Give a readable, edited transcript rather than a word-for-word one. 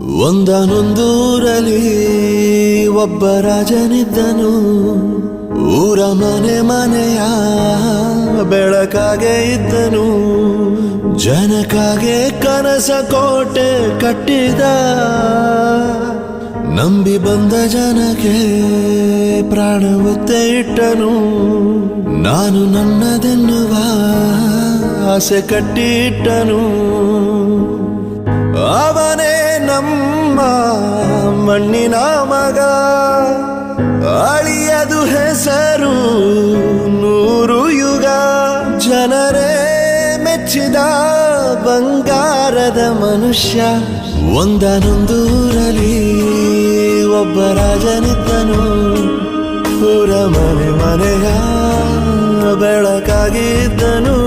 ಒಂದನೊಂದೂರಲ್ಲಿ ಒಬ್ಬ ರಾಜನಿದ್ದನು. ಊರ ಮನೆ ಮನೆಯ ಬೆಳಕಾಗೆ ಇದ್ದನು. ಜನಕಾಗೆ ಕನಸ ಕೋಟೆ ಕಟ್ಟಿದ. ನಂಬಿ ಬಂದ ಜನಕ್ಕೆ ಪ್ರಾಣ ಒತ್ತೆ ಇಟ್ಟನು. ನಾನು ನನ್ನದೆನ್ನುವ ಆಸೆ ಕಟ್ಟಿಟ್ಟನು. ಅವನೇ ನಮ್ಮ ಮಣ್ಣಿನ ಮಗ. ಅಳಿಯದು ಹೆಸರು 100 ಯುಗ. ಜನರೇ ಮೆಚ್ಚಿದ ಬಂಗಾರದ ಮನುಷ್ಯ. ಒಂದನೊಂದೂರಲ್ಲಿ ಒಬ್ಬ ರಾಜನಿದ್ದನು. ಊರ ಮನೆ ಮನೆಯ ಬೆಳಕಾಗಿದ್ದನು.